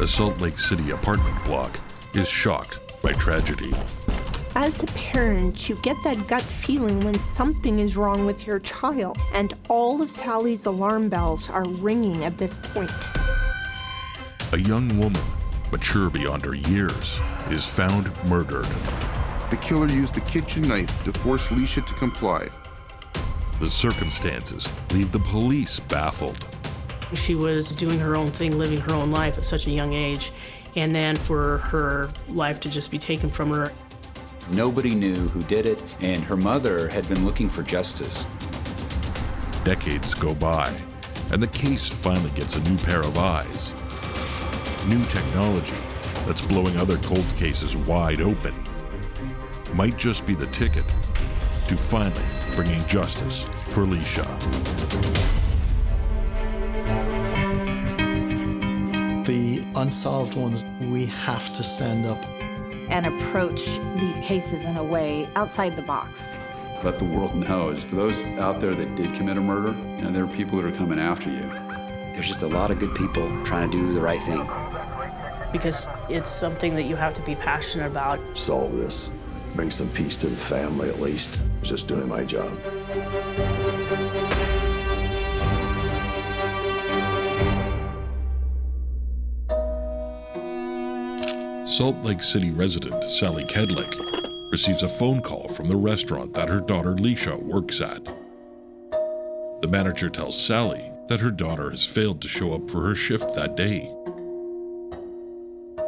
A Salt Lake City apartment block is shocked by tragedy. As a parent, you get that gut feeling when something is wrong with your child, and all of Sally's alarm bells are ringing at this point. A young woman, mature beyond her years, is found murdered. The killer used a kitchen knife to force Leisha to comply. The circumstances leave the police baffled. She was doing her own thing, living her own life at such a young age, and then for her life to just be taken from her. Nobody knew who did it, and her mother had been looking for justice. Decades go by, and the case finally gets a new pair of eyes. New technology that's blowing other cold cases wide open might just be the ticket to finally bringing justice for Leisha. The unsolved ones, we have to stand up and approach these cases in a way outside the box. Let the world know, those out there that did commit a murder, there are people that are coming after you. There's just a lot of good people trying to do the right thing. Because it's something that you have to be passionate about. Solve this, bring some peace to the family at least. Just doing my job. Salt Lake City resident Sally Kedlick receives a phone call from the restaurant that her daughter Leisha works at. The manager tells Sally that her daughter has failed to show up for her shift that day.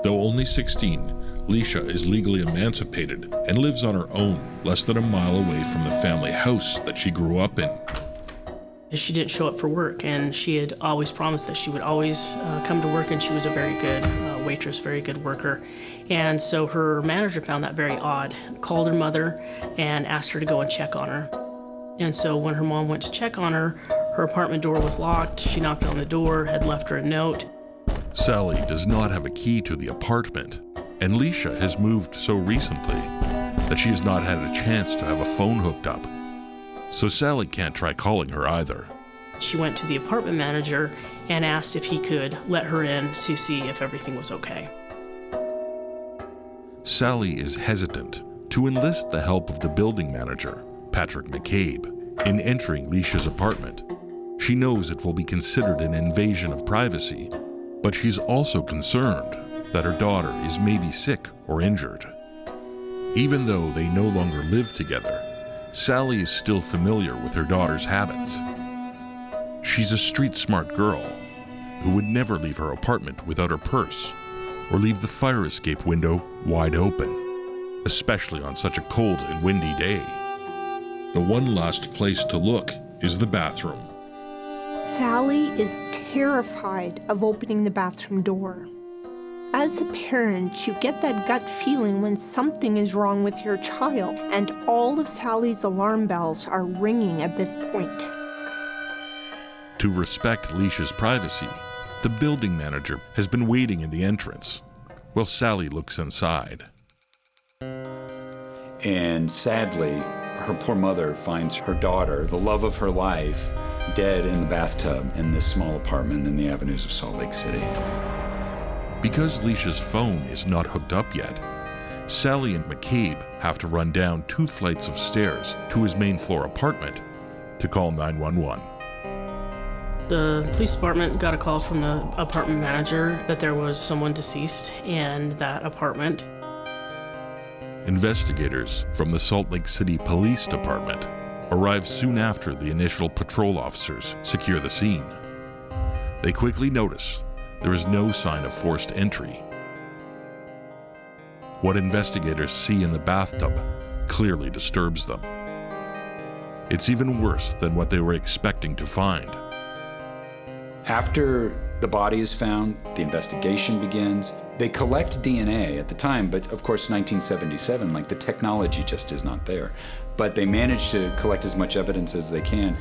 Though only 16, Leisha is legally emancipated and lives on her own less than a mile away from the family house that she grew up in. She didn't show up for work, and she had always promised that she would always come to work, and she was a very good waitress, very good worker. And so her manager found that very odd, called her mother and asked her to go and check on her. And so when her mom went to check on her, her apartment door was locked. She knocked on the door, had left her a note. Sally does not have a key to the apartment, and Leisha has moved so recently that she has not had a chance to have a phone hooked up. So Sally can't try calling her either. She went to the apartment manager and asked if he could let her in to see if everything was okay. Sally is hesitant to enlist the help of the building manager, Patrick McCabe, in entering Leisha's apartment. She knows it will be considered an invasion of privacy, but she's also concerned that her daughter is maybe sick or injured. Even though they no longer live together, Sally is still familiar with her daughter's habits. She's a street-smart girl who would never leave her apartment without her purse or leave the fire escape window wide open, especially on such a cold and windy day. The one last place to look is the bathroom. Sally is terrified of opening the bathroom door. As a parent, you get that gut feeling when something is wrong with your child, and all of Sally's alarm bells are ringing at this point. To respect Leisha's privacy, the building manager has been waiting in the entrance while Sally looks inside. And sadly, her poor mother finds her daughter, the love of her life, dead in the bathtub in this small apartment in the avenues of Salt Lake City. Because Leisha's phone is not hooked up yet, Sally and McCabe have to run down 2 flights of stairs to his main floor apartment to call 911. The police department got a call from the apartment manager that there was someone deceased in that apartment. Investigators from the Salt Lake City Police Department arrive soon after the initial patrol officers secure the scene. They quickly notice there is no sign of forced entry. What investigators see in the bathtub clearly disturbs them. It's even worse than what they were expecting to find. After the body is found, the investigation begins. They collect DNA at the time, but of course 1977, the technology just is not there. But they manage to collect as much evidence as they can.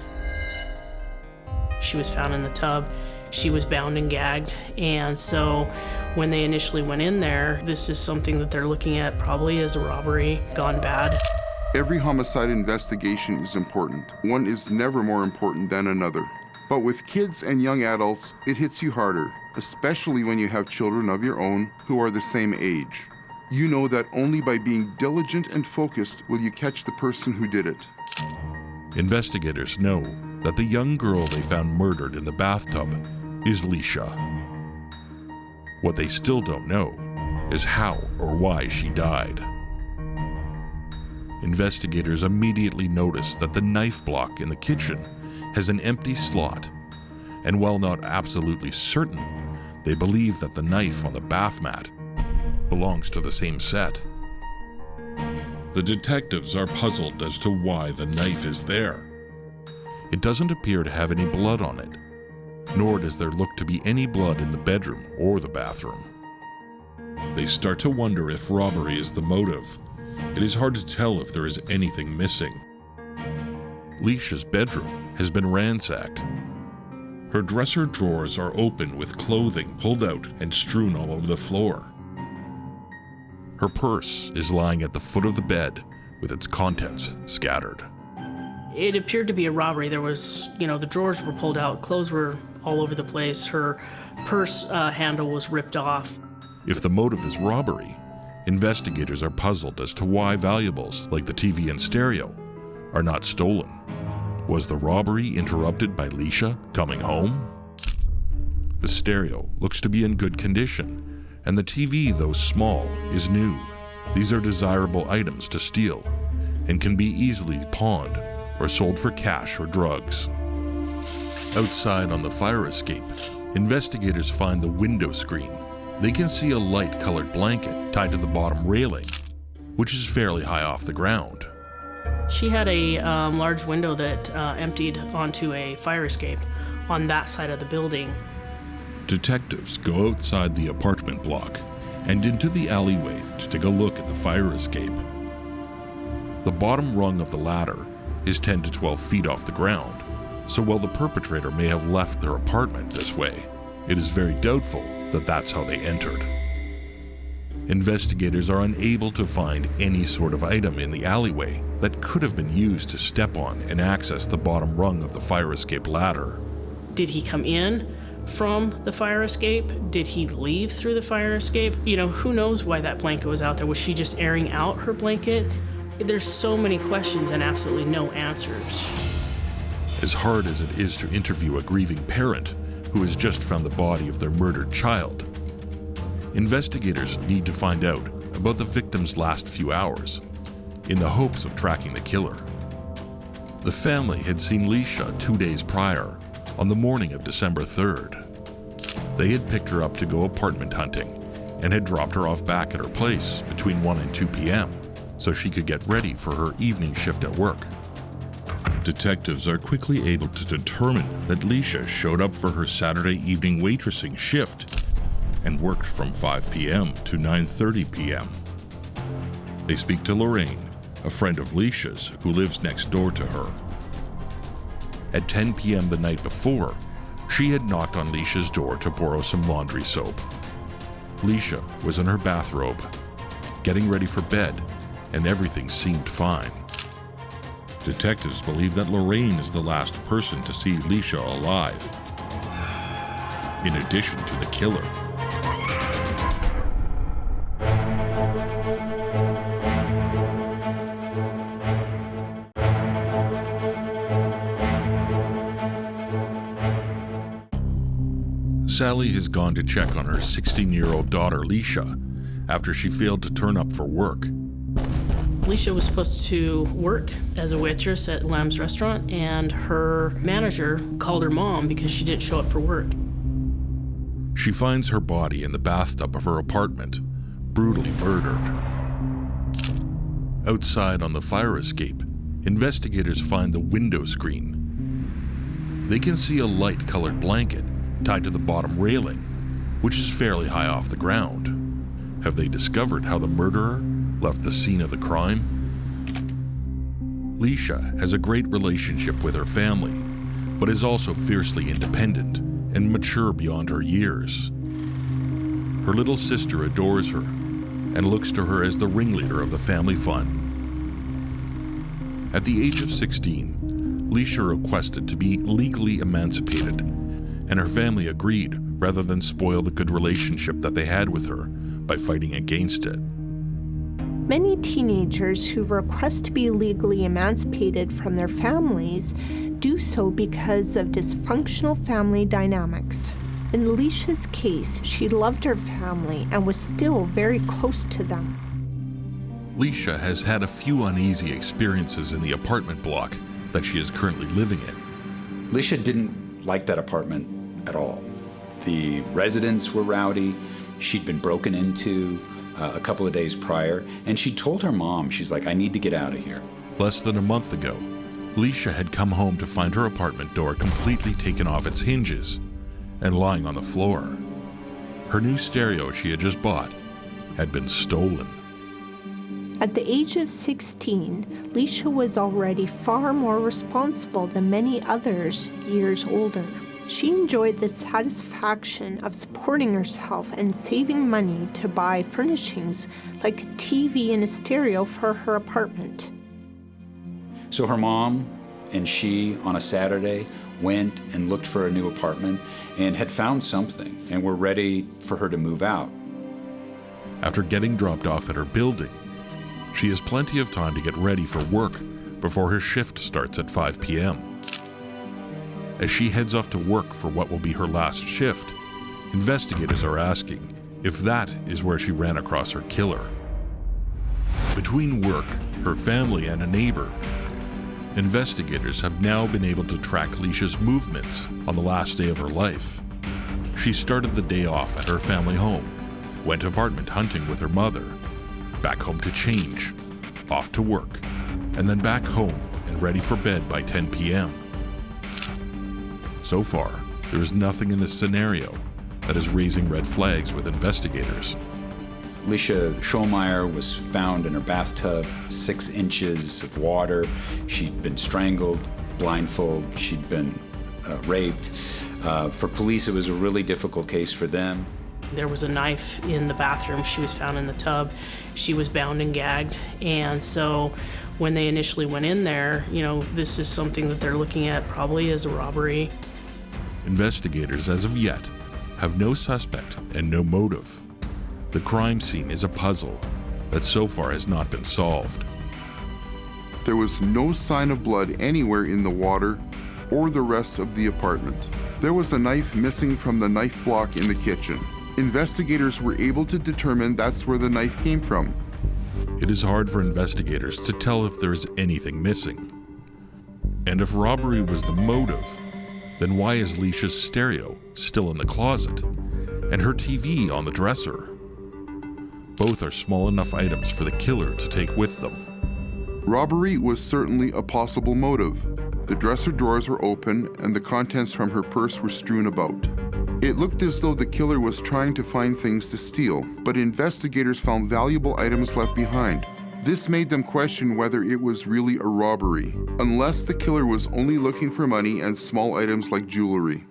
She was found in the tub. She was bound and gagged, and so when they initially went in there, this is something that they're looking at probably as a robbery gone bad. Every homicide investigation is important. One is never more important than another. But with kids and young adults, it hits you harder especially when you have children of your own who are the same age. You know that only by being diligent and focused will you catch the person who did it. Investigators know that the young girl they found murdered in the bathtub is Leisha. What they still don't know is how or why she died. Investigators immediately notice that the knife block in the kitchen has an empty slot, and while not absolutely certain, they believe that the knife on the bath mat belongs to the same set. The detectives are puzzled as to why the knife is there. It doesn't appear to have any blood on it, nor does there look to be any blood in the bedroom or the bathroom. They start to wonder if robbery is the motive. It is hard to tell if there is anything missing. Leisha's bedroom has been ransacked. Her dresser drawers are open with clothing pulled out and strewn all over the floor. Her purse is lying at the foot of the bed with its contents scattered. It appeared to be a robbery. There was, the drawers were pulled out, clothes were all over the place, her purse handle was ripped off. If the motive is robbery, investigators are puzzled as to why valuables like the TV and stereo are not stolen. Was the robbery interrupted by Leisha coming home? The stereo looks to be in good condition, and the TV, though small, is new. These are desirable items to steal and can be easily pawned or sold for cash or drugs. Outside on the fire escape, investigators find the window screen. They can see a light-colored blanket tied to the bottom railing, which is fairly high off the ground. She had a large window that emptied onto a fire escape on that side of the building. Detectives go outside the apartment block and into the alleyway to take a look at the fire escape. The bottom rung of the ladder is 10 to 12 feet off the ground, so while the perpetrator may have left their apartment this way, it is very doubtful that that's how they entered. Investigators are unable to find any sort of item in the alleyway that could have been used to step on and access the bottom rung of the fire escape ladder. Did he come in from the fire escape? Did he leave through the fire escape? Who knows why that blanket was out there? Was she just airing out her blanket? There's so many questions and absolutely no answers. As hard as it is to interview a grieving parent who has just found the body of their murdered child, investigators need to find out about the victim's last few hours in the hopes of tracking the killer. The family had seen Leisha 2 days prior, on the morning of December 3rd. They had picked her up to go apartment hunting and had dropped her off back at her place between 1 and 2 p.m. so she could get ready for her evening shift at work. Detectives are quickly able to determine that Leisha showed up for her Saturday evening waitressing shift and worked from 5 p.m. to 9:30 p.m. They speak to Lorraine, a friend of Leisha's who lives next door to her. At 10 p.m. the night before, she had knocked on Leisha's door to borrow some laundry soap. Leisha was in her bathrobe, getting ready for bed, and everything seemed fine. Detectives believe that Lorraine is the last person to see Leisha alive, in addition to the killer. Sally has gone to check on her 16-year-old daughter, Leisha, after she failed to turn up for work. Leisha was supposed to work as a waitress at Lamb's restaurant, and her manager called her mom because she didn't show up for work. She finds her body in the bathtub of her apartment, brutally murdered. Outside on the fire escape, investigators find the window screen. They can see a light-colored blanket tied to the bottom railing, which is fairly high off the ground. Have they discovered how the murderer left the scene of the crime? Leisha has a great relationship with her family, but is also fiercely independent and mature beyond her years. Her little sister adores her and looks to her as the ringleader of the family fun. At the age of 16, Leisha requested to be legally emancipated and her family agreed rather than spoil the good relationship that they had with her by fighting against it. Many teenagers who request to be legally emancipated from their families do so because of dysfunctional family dynamics. In Leisha's case, she loved her family and was still very close to them. Leisha has had a few uneasy experiences in the apartment block that she is currently living in. Leisha didn't like that apartment at all. The residents were rowdy. She'd been broken into a couple of days prior, and she told her mom, she's like, I need to get out of here. Less than a month ago, Leisha had come home to find her apartment door completely taken off its hinges and lying on the floor. Her new stereo she had just bought had been stolen. At the age of 16, Leisha was already far more responsible than many others years older. She enjoyed the satisfaction of supporting herself and saving money to buy furnishings like a TV and a stereo for her apartment. So her mom and she, on a Saturday, went and looked for a new apartment and had found something and were ready for her to move out. After getting dropped off at her building, she has plenty of time to get ready for work before her shift starts at 5 p.m. As she heads off to work for what will be her last shift, investigators are asking if that is where she ran across her killer. Between work, her family, and a neighbor, investigators have now been able to track Leisha's movements on the last day of her life. She started the day off at her family home, went apartment hunting with her mother, back home to change, off to work, and then back home and ready for bed by 10 p.m. So far, there is nothing in this scenario that is raising red flags with investigators. Leisha Schollmeyer was found in her bathtub, 6 inches of water. She'd been strangled, blindfold, she'd been raped. For police, it was a really difficult case for them. There was a knife in the bathroom. She was found in the tub. She was bound and gagged. And so when they initially went in there, this is something that they're looking at probably as a robbery. Investigators, as of yet, have no suspect and no motive. The crime scene is a puzzle that so far has not been solved. There was no sign of blood anywhere in the water or the rest of the apartment. There was a knife missing from the knife block in the kitchen. Investigators were able to determine that's where the knife came from. It is hard for investigators to tell if there is anything missing. And if robbery was the motive, then why is Leisha's stereo still in the closet and her TV on the dresser? Both are small enough items for the killer to take with them. Robbery was certainly a possible motive. The dresser drawers were open and the contents from her purse were strewn about. It looked as though the killer was trying to find things to steal, but investigators found valuable items left behind. This made them question whether it was really a robbery, unless the killer was only looking for money and small items like jewelry.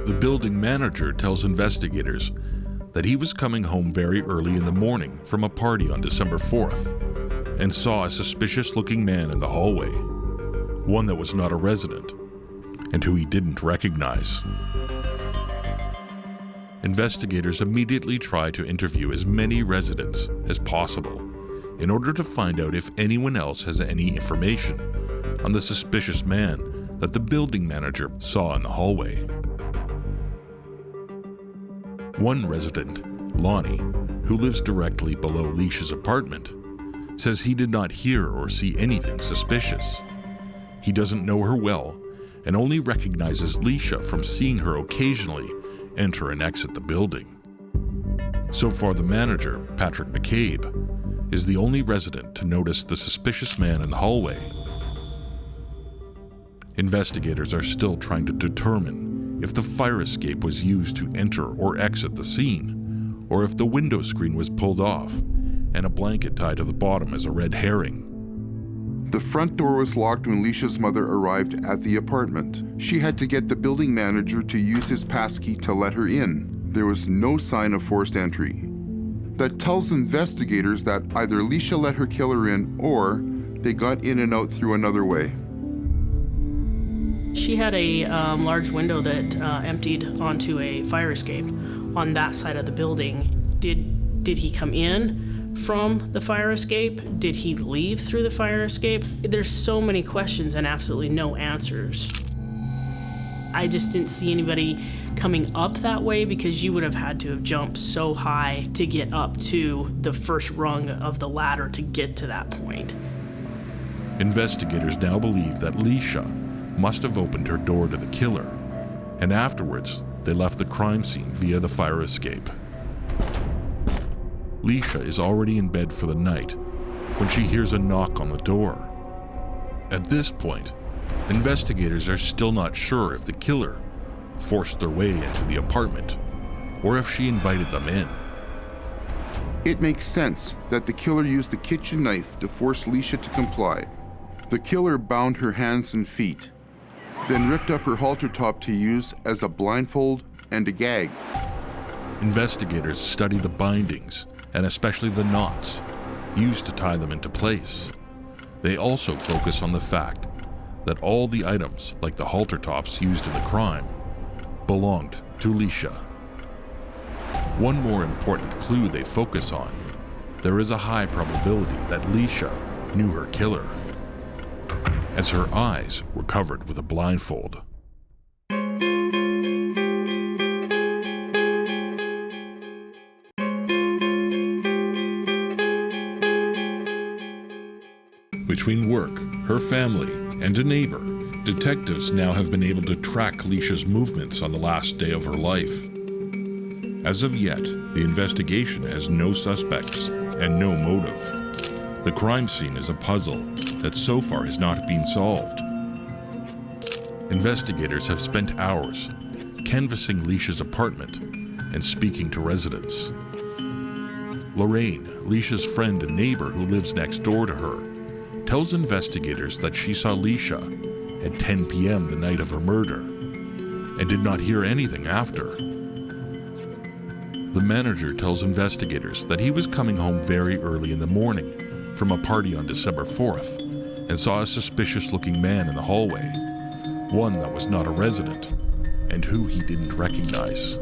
The building manager tells investigators that he was coming home very early in the morning from a party on December 4th and saw a suspicious-looking man in the hallway, one that was not a resident and who he didn't recognize. Investigators immediately try to interview as many residents as possible in order to find out if anyone else has any information on the suspicious man that the building manager saw in the hallway. One resident, Lonnie, who lives directly below Leisha's apartment, says he did not hear or see anything suspicious. He doesn't know her well and only recognizes Leisha from seeing her occasionally enter and exit the building. So far, the manager, Patrick McCabe, is the only resident to notice the suspicious man in the hallway. Investigators are still trying to determine if the fire escape was used to enter or exit the scene, or if the window screen was pulled off and a blanket tied to the bottom is a red herring. The front door was locked when Leisha's mother arrived at the apartment. She had to get the building manager to use his passkey to let her in. There was no sign of forced entry. That tells investigators that either Leisha let her killer in or they got in and out through another way. She had a large window that emptied onto a fire escape on that side of the building. Did he come in from the fire escape? Did he leave through the fire escape? There's so many questions and absolutely no answers. I just didn't see anybody coming up that way, because you would have had to have jumped so high to get up to the first rung of the ladder to get to that point. Investigators now believe that Leisha must have opened her door to the killer, and afterwards they left the crime scene via the fire escape. Leisha is already in bed for the night when she hears a knock on the door. At this point, investigators are still not sure if the killer forced their way into the apartment or if she invited them in. It makes sense that the killer used the kitchen knife to force Leisha to comply. The killer bound her hands and feet, then ripped up her halter top to use as a blindfold and a gag. Investigators study the bindings, and especially the knots, used to tie them into place. They also focus on the fact that all the items, like the halter tops used in the crime, belonged to Leisha. One more important clue they focus on: there is a high probability that Leisha knew her killer, as her eyes were covered with a blindfold. Between work, her family, and a neighbor, detectives now have been able to track Leisha's movements on the last day of her life. As of yet, the investigation has no suspects and no motive. The crime scene is a puzzle that so far has not been solved. Investigators have spent hours canvassing Leisha's apartment and speaking to residents. Lorraine, Leisha's friend and neighbor who lives next door to her, tells investigators that she saw Leisha at 10 p.m. the night of her murder and did not hear anything after. The manager tells investigators that he was coming home very early in the morning from a party on December 4th and saw a suspicious-looking man in the hallway, one that was not a resident and who he didn't recognize.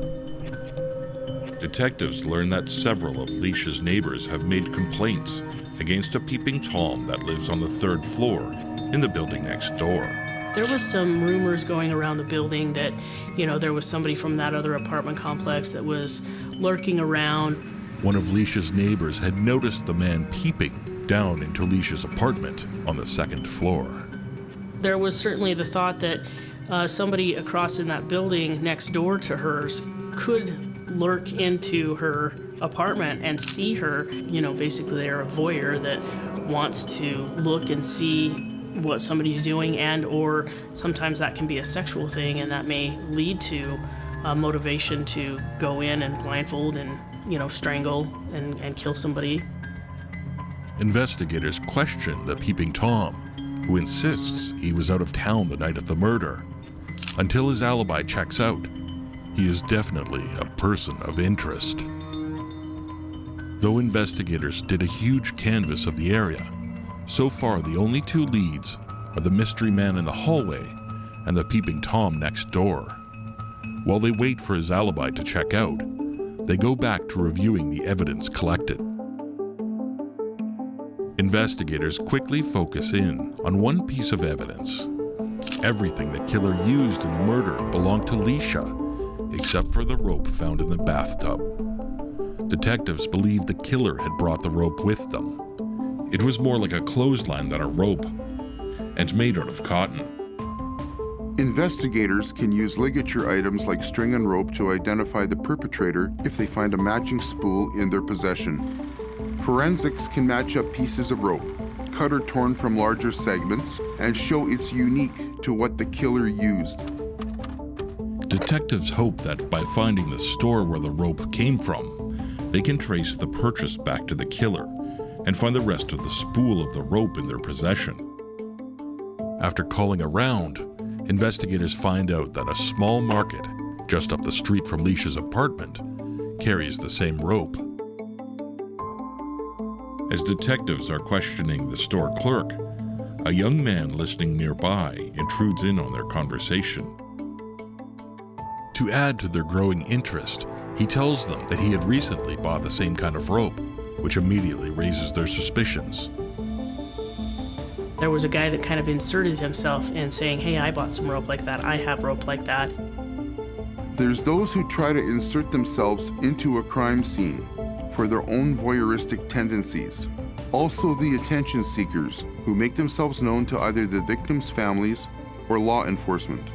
Detectives learn that several of Leisha's neighbors have made complaints against a peeping Tom that lives on the 3rd floor in the building next door. There was some rumors going around the building that, there was somebody from that other apartment complex that was lurking around. One of Leisha's neighbors had noticed the man peeping down into Leisha's apartment on the 2nd floor. There was certainly the thought that somebody across in that building next door to hers could lurk into her apartment and see her. Basically they're a voyeur that wants to look and see what somebody's doing, and or sometimes that can be a sexual thing, and that may lead to motivation to go in and blindfold and strangle and kill somebody. Investigators question the peeping Tom, who insists he was out of town the night of the murder. Until his alibi checks out, he is definitely a person of interest. Though investigators did a huge canvass of the area, so far the only 2 leads are the mystery man in the hallway and the peeping Tom next door. While they wait for his alibi to check out, they go back to reviewing the evidence collected. Investigators quickly focus in on one piece of evidence. Everything the killer used in the murder belonged to Leisha, except for the rope found in the bathtub. Detectives believe the killer had brought the rope with them. It was more like a clothesline than a rope, and made out of cotton. Investigators can use ligature items like string and rope to identify the perpetrator if they find a matching spool in their possession. Forensics can match up pieces of rope, cut or torn from larger segments, and show it's unique to what the killer used. Detectives hope that by finding the store where the rope came from, they can trace the purchase back to the killer and find the rest of the spool of the rope in their possession. After calling around, investigators find out that a small market just up the street from Leisha's apartment carries the same rope. As detectives are questioning the store clerk, A young man listening nearby intrudes in on their conversation. To add to their growing interest, he tells them that he had recently bought the same kind of rope, which immediately raises their suspicions. There was a guy that kind of inserted himself in saying, hey, I bought some rope like that, I have rope like that. There's those who try to insert themselves into a crime scene for their own voyeuristic tendencies. Also the attention seekers who make themselves known to either the victims' families or law enforcement.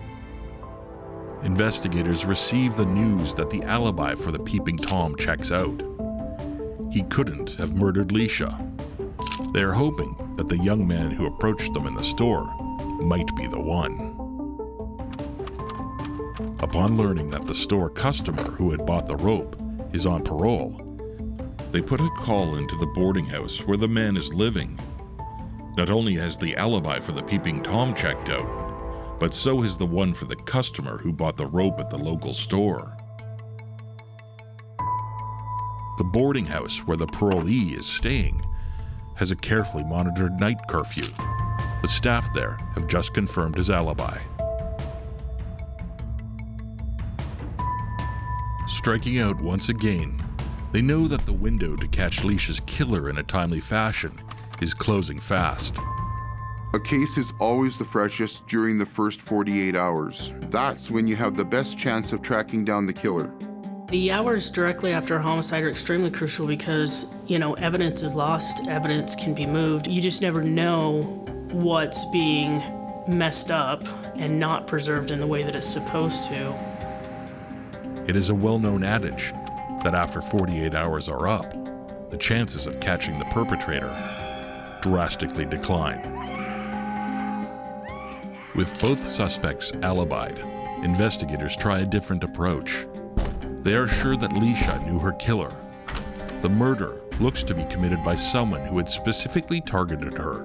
Investigators receive the news that the alibi for the Peeping Tom checks out. He couldn't have murdered Leisha. They are hoping that the young man who approached them in the store might be the one. Upon learning that the store customer who had bought the rope is on parole, they put a call into the boarding house where the man is living. Not only has the alibi for the Peeping Tom checked out, but so has the one for the customer who bought the rope at the local store. The boarding house where the parolee is staying has a carefully monitored night curfew. The staff there have just confirmed his alibi. Striking out once again, they know that the window to catch Leisha's killer in a timely fashion is closing fast. A case is always the freshest during the first 48 hours. That's when you have the best chance of tracking down the killer. The hours directly after a homicide are extremely crucial because, evidence is lost, evidence can be moved. You just never know what's being messed up and not preserved in the way that it's supposed to. It is a well-known adage that after 48 hours are up, the chances of catching the perpetrator drastically decline. With both suspects alibied, investigators try a different approach. They are sure that Leisha knew her killer. The murder looks to be committed by someone who had specifically targeted her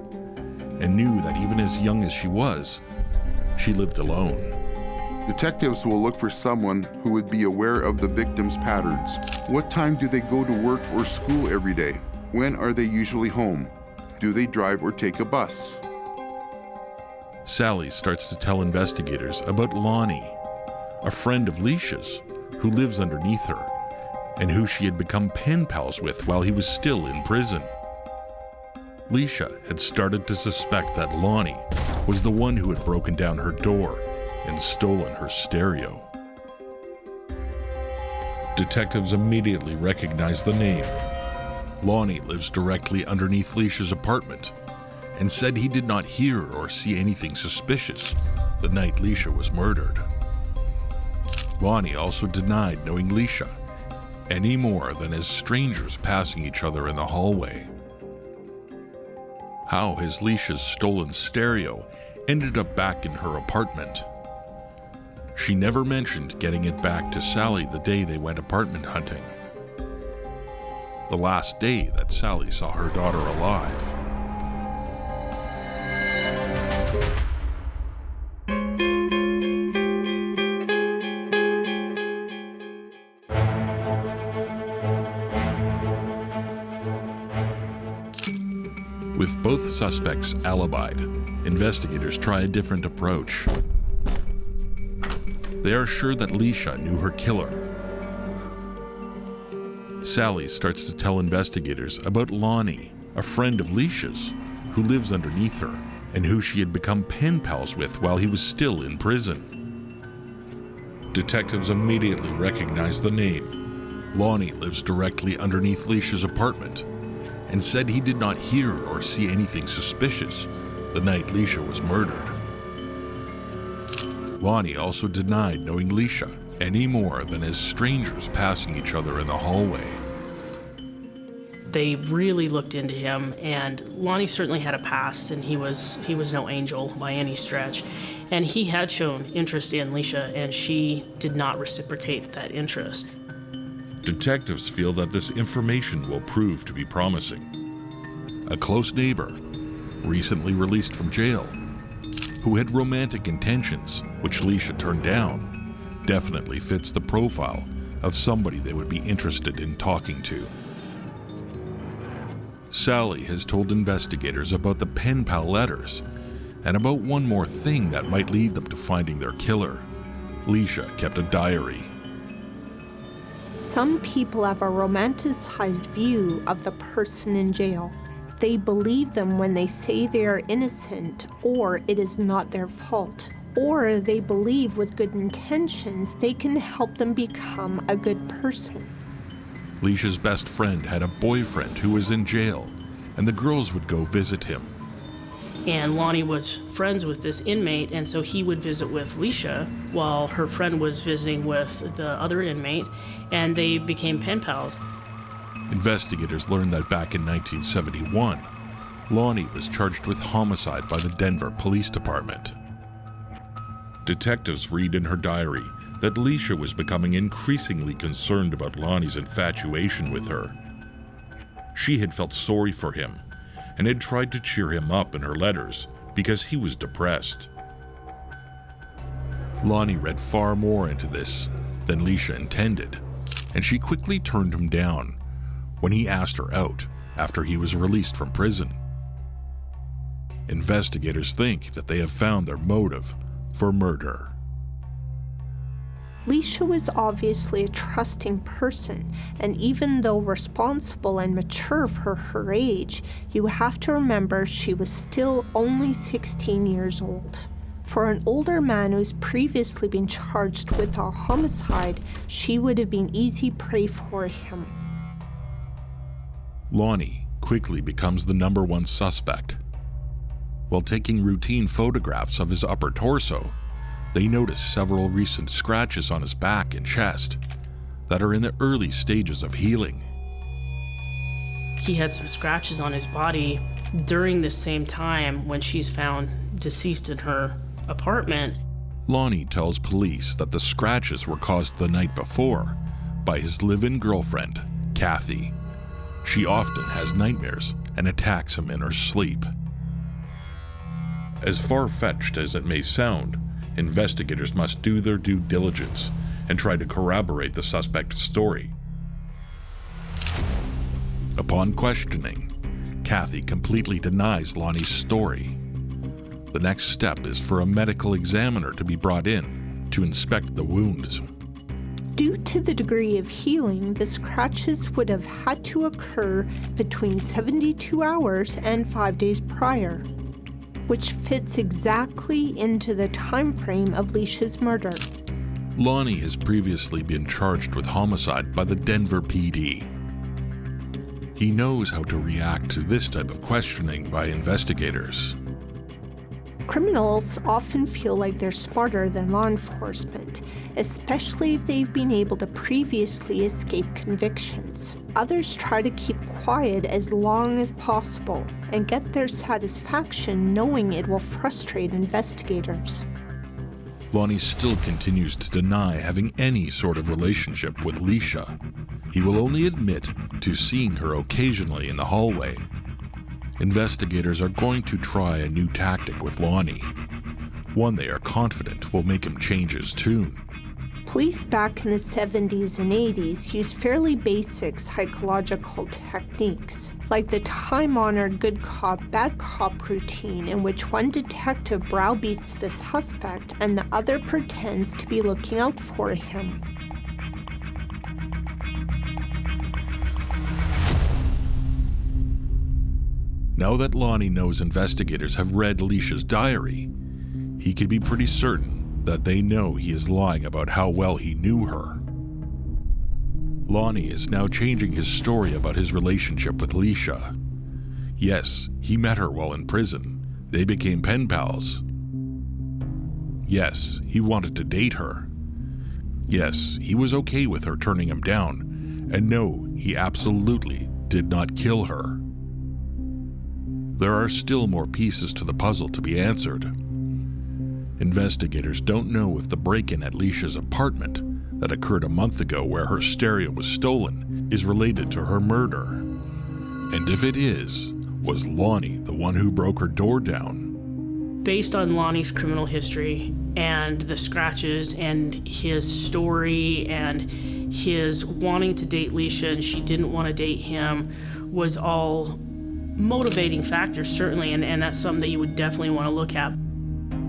and knew that even as young as she was, she lived alone. Detectives will look for someone who would be aware of the victim's patterns. What time do they go to work or school every day? When are they usually home? Do they drive or take a bus? Sally starts to tell investigators about Lonnie, a friend of Leisha's who lives underneath her and who she had become pen pals with while he was still in prison. Leisha had started to suspect that Lonnie was the one who had broken down her door and stolen her stereo. Detectives immediately recognized the name. Lonnie lives directly underneath Leisha's apartment and said he did not hear or see anything suspicious the night Leisha was murdered. Lonnie also denied knowing Leisha any more than as strangers passing each other in the hallway. How has Leisha's stolen stereo ended up back in her apartment? She never mentioned getting it back to Sally the day they went apartment hunting, the last day that Sally saw her daughter alive. With both suspects alibied, investigators try a different approach. They are sure that Leisha knew her killer. Sally starts to tell investigators about Lonnie, a friend of Leisha's, who lives underneath her and who she had become pen pals with while he was still in prison. Detectives immediately recognized the name. Lonnie lives directly underneath Leisha's apartment and said he did not hear or see anything suspicious the night Leisha was murdered. Lonnie also denied knowing Leisha any more than as strangers passing each other in the hallway. They really looked into him, and Lonnie certainly had a past, and he was no angel by any stretch. And he had shown interest in Leisha, and she did not reciprocate that interest. Detectives feel that this information will prove to be promising. A close neighbor, recently released from jail, who had romantic intentions, which Leisha turned down, definitely fits the profile of somebody they would be interested in talking to. Sally has told investigators about the pen pal letters and about one more thing that might lead them to finding their killer. Leisha kept a diary. Some people have a romanticized view of the person in jail. They believe them when they say they are innocent or it is not their fault. Or they believe with good intentions they can help them become a good person. Leisha's best friend had a boyfriend who was in jail, and the girls would go visit him. And Lonnie was friends with this inmate, and so he would visit with Leisha while her friend was visiting with the other inmate, and they became pen pals. Investigators learned that back in 1971, Lonnie was charged with homicide by the Denver Police Department. Detectives read in her diary that Leisha was becoming increasingly concerned about Lonnie's infatuation with her. She had felt sorry for him and had tried to cheer him up in her letters because he was depressed. Lonnie read far more into this than Leisha intended, and she quickly turned him down when he asked her out after he was released from prison. Investigators think that they have found their motive for murder. Leisha was obviously a trusting person, and even though responsible and mature for her age, you have to remember she was still only 16 years old. For an older man who's previously been charged with a homicide, she would have been easy prey for him. Lonnie quickly becomes the #1 suspect. While taking routine photographs of his upper torso, they notice several recent scratches on his back and chest that are in the early stages of healing. He had some scratches on his body during the same time when she's found deceased in her apartment. Lonnie tells police that the scratches were caused the night before by his live-in girlfriend, Kathy. She often has nightmares and attacks him in her sleep. As far-fetched as it may sound, investigators must do their due diligence and try to corroborate the suspect's story. Upon questioning, Kathy completely denies Lonnie's story. The next step is for a medical examiner to be brought in to inspect the wounds. Due to the degree of healing, the scratches would have had to occur between 72 hours and 5 days prior, which fits exactly into the time frame of Leisha's murder. Lonnie has previously been charged with homicide by the Denver PD. He knows how to react to this type of questioning by investigators. Criminals often feel like they're smarter than law enforcement, especially if they've been able to previously escape convictions. Others try to keep quiet as long as possible and get their satisfaction knowing it will frustrate investigators. Lonnie still continues to deny having any sort of relationship with Leisha. He will only admit to seeing her occasionally in the hallway. Investigators are going to try a new tactic with Lonnie, one they are confident will make him change his tune. Police back in the 70s and 80s used fairly basic psychological techniques, like the time-honored good cop, bad cop routine in which one detective browbeats the suspect and the other pretends to be looking out for him. Now that Lonnie knows investigators have read Leisha's diary, he can be pretty certain that they know he is lying about how well he knew her. Lonnie is now changing his story about his relationship with Leisha. Yes, he met her while in prison. They became pen pals. Yes, he wanted to date her. Yes, he was okay with her turning him down. And no, he absolutely did not kill her. There are still more pieces to the puzzle to be answered. Investigators don't know if the break-in at Leisha's apartment that occurred a month ago where her stereo was stolen is related to her murder. And if it is, was Lonnie the one who broke her door down? Based on Lonnie's criminal history and the scratches and his story and his wanting to date Leisha and she didn't want to date him was all motivating factor, certainly, and that's something that you would definitely want to look at.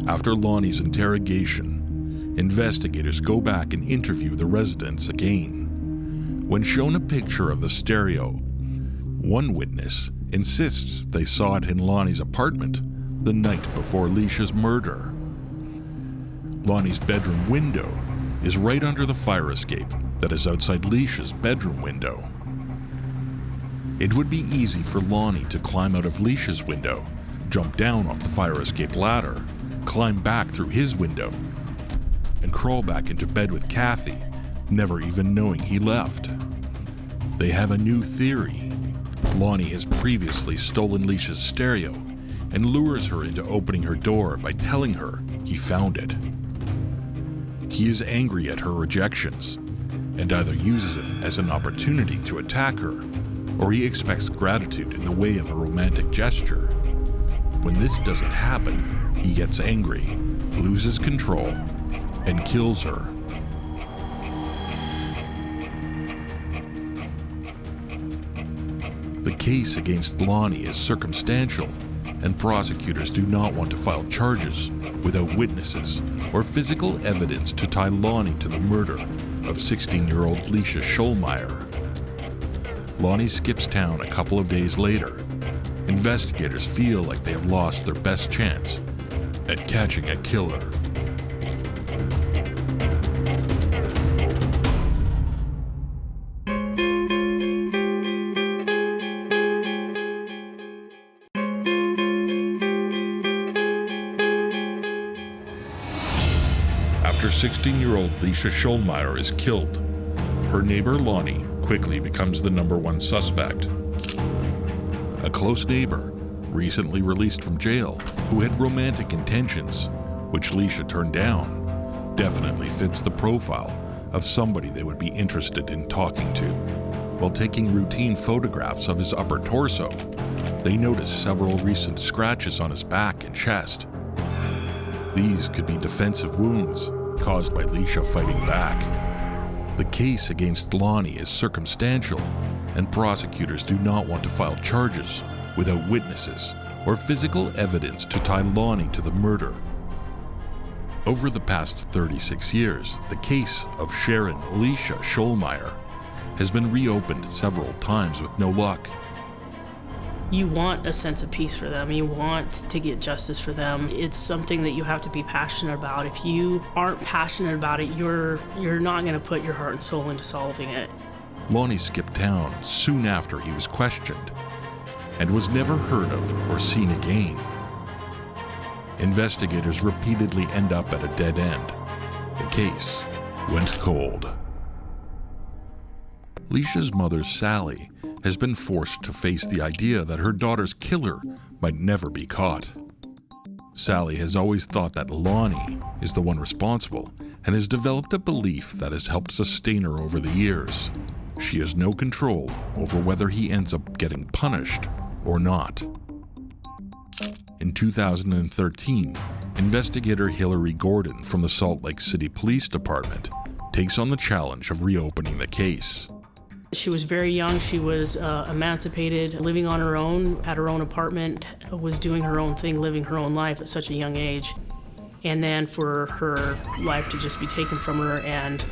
After Lonnie's interrogation, investigators go back and interview the residents again. When shown a picture of the stereo, one witness insists they saw it in Lonnie's apartment the night before Leisha's murder. Lonnie's bedroom window is right under the fire escape that is outside Leisha's bedroom window. It would be easy for Lonnie to climb out of Leisha's window, jump down off the fire escape ladder, climb back through his window, and crawl back into bed with Kathy, never even knowing he left. They have a new theory. Lonnie has previously stolen Leisha's stereo and lures her into opening her door by telling her he found it. He is angry at her rejections and either uses it as an opportunity to attack her, or he expects gratitude in the way of a romantic gesture. When this doesn't happen, he gets angry, loses control, and kills her. The case against Lonnie is circumstantial, and prosecutors do not want to file charges without witnesses or physical evidence to tie Lonnie to the murder of 16-year-old Leisha Schollmeyer. Lonnie skips town a couple of days later. Investigators feel like they have lost their best chance at catching a killer. After 16-year-old Leisha Schollmeyer is killed, her neighbor Lonnie quickly becomes the #1 suspect. A close neighbor, recently released from jail, who had romantic intentions, which Leisha turned down, definitely fits the profile of somebody they would be interested in talking to. While taking routine photographs of his upper torso, they notice several recent scratches on his back and chest. These could be defensive wounds caused by Leisha fighting back. The case against Lonnie is circumstantial, and prosecutors do not want to file charges without witnesses or physical evidence to tie Lonnie to the murder. Over the past 36 years, the case of Sharon Leisha Schollmeyer has been reopened several times with no luck. You want a sense of peace for them. You want to get justice for them. It's something that you have to be passionate about. If you aren't passionate about it, you're not going to put your heart and soul into solving it. Lonnie skipped town soon after he was questioned and was never heard of or seen again. Investigators repeatedly end up at a dead end. The case went cold. Leisha's mother, Sally, has been forced to face the idea that her daughter's killer might never be caught. Sally has always thought that Lonnie is the one responsible and has developed a belief that has helped sustain her over the years. She has no control over whether he ends up getting punished or not. In 2013, investigator Hillary Gordon from the Salt Lake City Police Department takes on the challenge of reopening the case. She was very young. She was emancipated, living on her own, at her own apartment, was doing her own thing, living her own life at such a young age. And then for her life to just be taken from her, and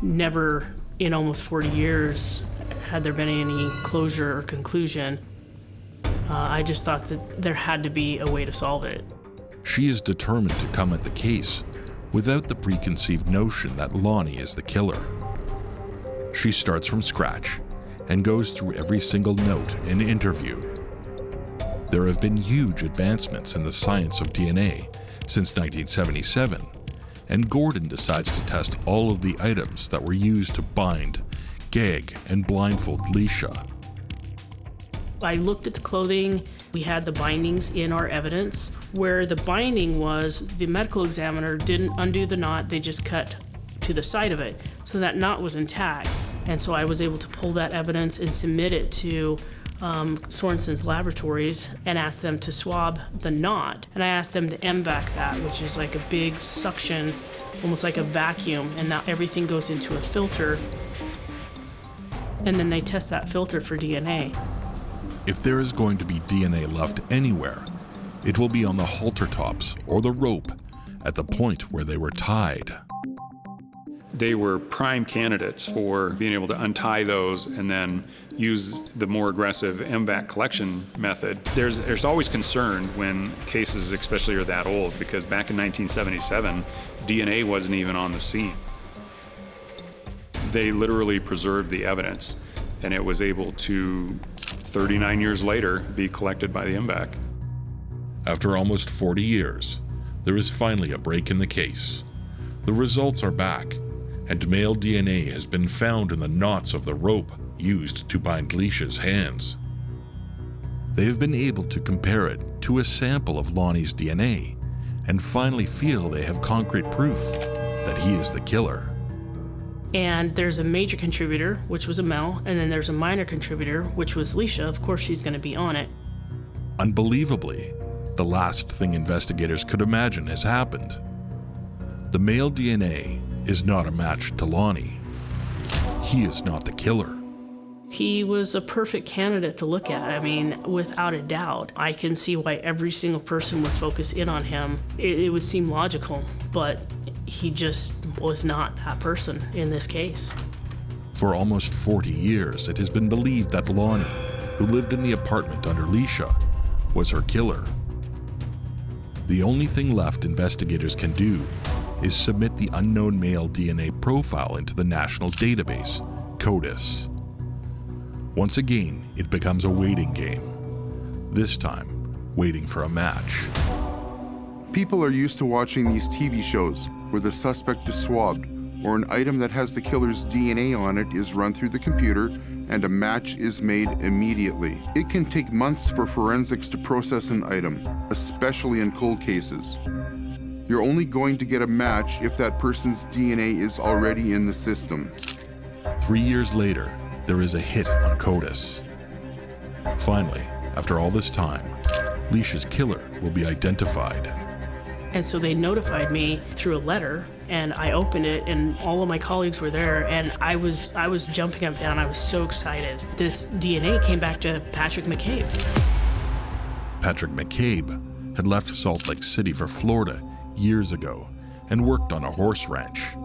never in almost 40 years had there been any closure or conclusion. I just thought that there had to be a way to solve it. She is determined to come at the case without the preconceived notion that Lonnie is the killer. She starts from scratch and goes through every single note and interview. There have been huge advancements in the science of DNA since 1977, and Gordon decides to test all of the items that were used to bind, gag, and blindfold Leisha. I looked at the clothing. We had the bindings in our evidence. Where the binding was, the medical examiner didn't undo the knot, they just cut to the side of it. So that knot was intact. And so I was able to pull that evidence and submit it to Sorensen's laboratories and ask them to swab the knot. And I asked them to MVAC that, which is like a big suction, almost like a vacuum, and now everything goes into a filter. And then they test that filter for DNA. If there is going to be DNA left anywhere, it will be on the halter tops or the rope at the point where they were tied. They were prime candidates for being able to untie those and then use the more aggressive MVAC collection method. There's always concern when cases especially are that old, because back in 1977, DNA wasn't even on the scene. They literally preserved the evidence, and it was able to, 39 years later, be collected by the MVAC. After almost 40 years, there is finally a break in the case. The results are back, and male DNA has been found in the knots of the rope used to bind Leisha's hands. They have been able to compare it to a sample of Lonnie's DNA and finally feel they have concrete proof that he is the killer. And there's a major contributor, which was a male, and then there's a minor contributor, which was Leisha. Of course, she's going to be on it. Unbelievably, the last thing investigators could imagine has happened. The male DNA is not a match to Lonnie. He is not the killer. He was a perfect candidate to look at. I mean, without a doubt. I can see why every single person would focus in on him. It would seem logical, but he just was not that person in this case. For almost 40 years, it has been believed that Lonnie, who lived in the apartment under Leisha, was her killer. The only thing left investigators can do is submit the unknown male DNA profile into the national database, CODIS. Once again, it becomes a waiting game. This time, waiting for a match. People are used to watching these TV shows where the suspect is swabbed, or an item that has the killer's DNA on it is run through the computer and a match is made immediately. It can take months for forensics to process an item, especially in cold cases. You're only going to get a match if that person's DNA is already in the system. 3 years later, there is a hit on CODIS. Finally, after all this time, Leisha's killer will be identified. And so they notified me through a letter, and I opened it, and all of my colleagues were there, and I was jumping up and down. I was so excited. This DNA came back to Patrick McCabe. Patrick McCabe had left Salt Lake City for Florida years ago and worked on a horse ranch.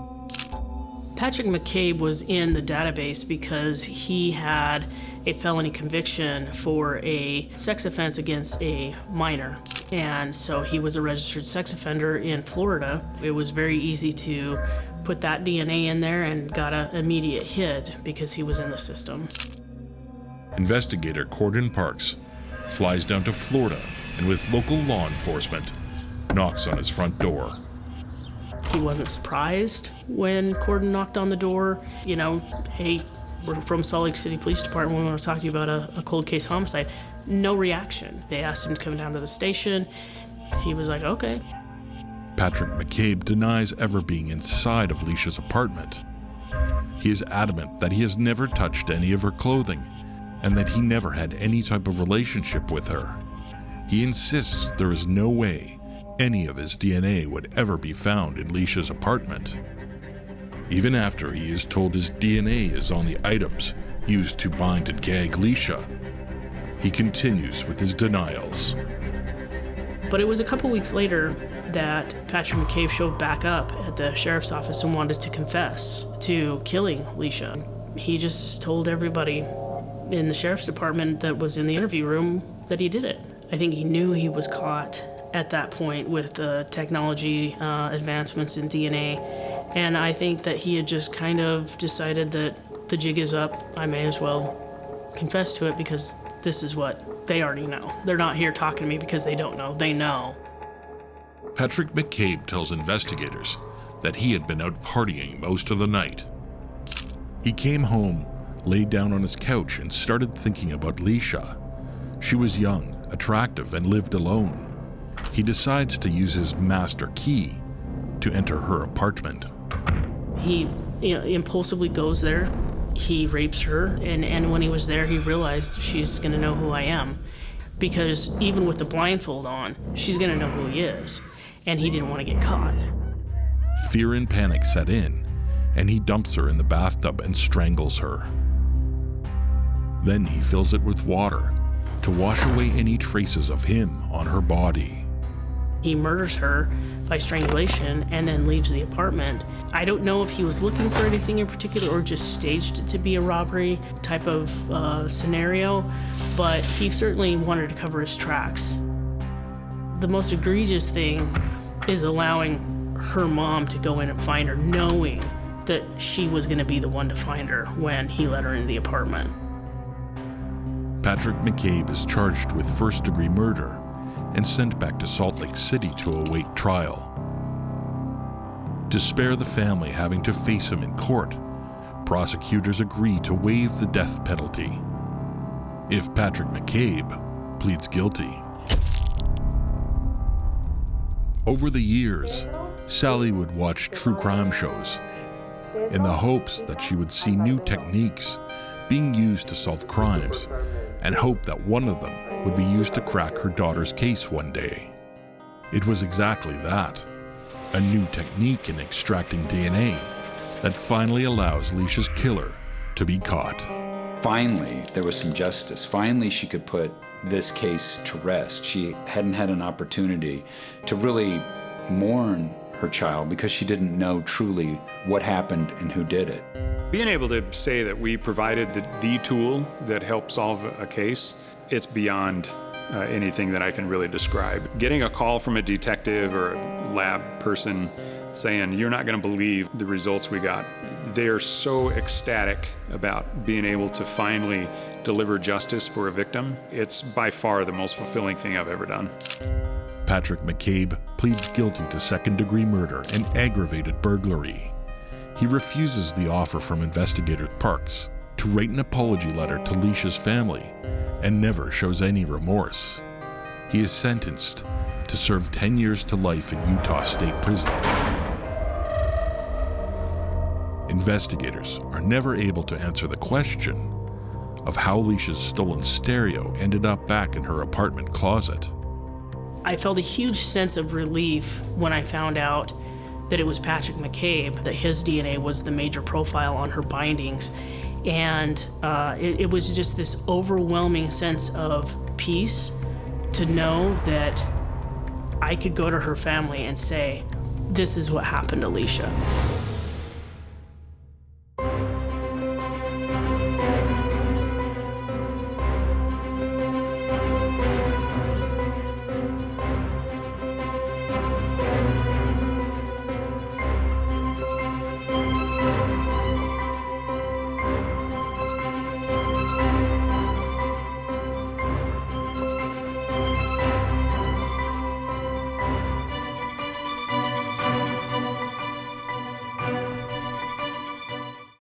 Patrick McCabe was in the database because he had a felony conviction for a sex offense against a minor. And so he was a registered sex offender in Florida. It was very easy to put that DNA in there and got an immediate hit because he was in the system. Investigator Cordon Parks flies down to Florida and with local law enforcement, knocks on his front door. He wasn't surprised when Cordon knocked on the door. You know, hey, we're from Salt Lake City Police Department. We want to talk to you about a cold case homicide. No reaction. They asked him to come down to the station. He was like, okay. Patrick McCabe denies ever being inside of Leisha's apartment. He is adamant that he has never touched any of her clothing and that he never had any type of relationship with her. He insists there is no way any of his DNA would ever be found in Leisha's apartment. Even after he is told his DNA is on the items used to bind and gag Leisha, he continues with his denials. But it was a couple weeks later that Patrick McCabe showed back up at the sheriff's office and wanted to confess to killing Leisha. He just told everybody in the sheriff's department that was in the interview room that he did it. I think he knew he was caught at that point with the technology advancements in DNA. And I think that he had just kind of decided that the jig is up. I may as well confess to it because this is what they already know. They're not here talking to me because they don't know. They know. Patrick McCabe tells investigators that he had been out partying most of the night. He came home, laid down on his couch, and started thinking about Leisha. She was young, attractive, and lived alone. He decides to use his master key to enter her apartment. He impulsively goes there. He rapes her, and when he was there, he realized she's gonna know who I am. Because even with the blindfold on, she's gonna know who he is, and he didn't want to get caught. Fear and panic set in, and he dumps her in the bathtub and strangles her. Then he fills it with water to wash away any traces of him on her body. He murders her by strangulation and then leaves the apartment. I don't know if he was looking for anything in particular or just staged it to be a robbery type of scenario, but he certainly wanted to cover his tracks. The most egregious thing is allowing her mom to go in and find her, knowing that she was going to be the one to find her when he let her into the apartment. Patrick McCabe is charged with first-degree murder and sent back to Salt Lake City to await trial. To spare the family having to face him in court, prosecutors agree to waive the death penalty if Patrick McCabe pleads guilty. Over the years, Sally would watch true crime shows in the hopes that she would see new techniques being used to solve crimes, and hope that one of them would be used to crack her daughter's case one day. It was exactly that, a new technique in extracting DNA that finally allows Leisha's killer to be caught. Finally, there was some justice. Finally, she could put this case to rest. She hadn't had an opportunity to really mourn her child because she didn't know truly what happened and who did it. Being able to say that we provided the tool that helped solve a case, it's beyond anything that I can really describe. Getting a call from a detective or a lab person saying, "You're not going to believe the results we got," they're so ecstatic about being able to finally deliver justice for a victim. It's by far the most fulfilling thing I've ever done. Patrick McCabe pleads guilty to second-degree murder and aggravated burglary. He refuses the offer from investigator Parks to write an apology letter to Leisha's family and never shows any remorse. He is sentenced to serve 10 years to life in Utah State Prison. Investigators are never able to answer the question of how Leisha's stolen stereo ended up back in her apartment closet. I felt a huge sense of relief when I found out that it was Patrick McCabe, that his DNA was the major profile on her bindings. And it was just this overwhelming sense of peace to know that I could go to her family and say, this is what happened to Leisha.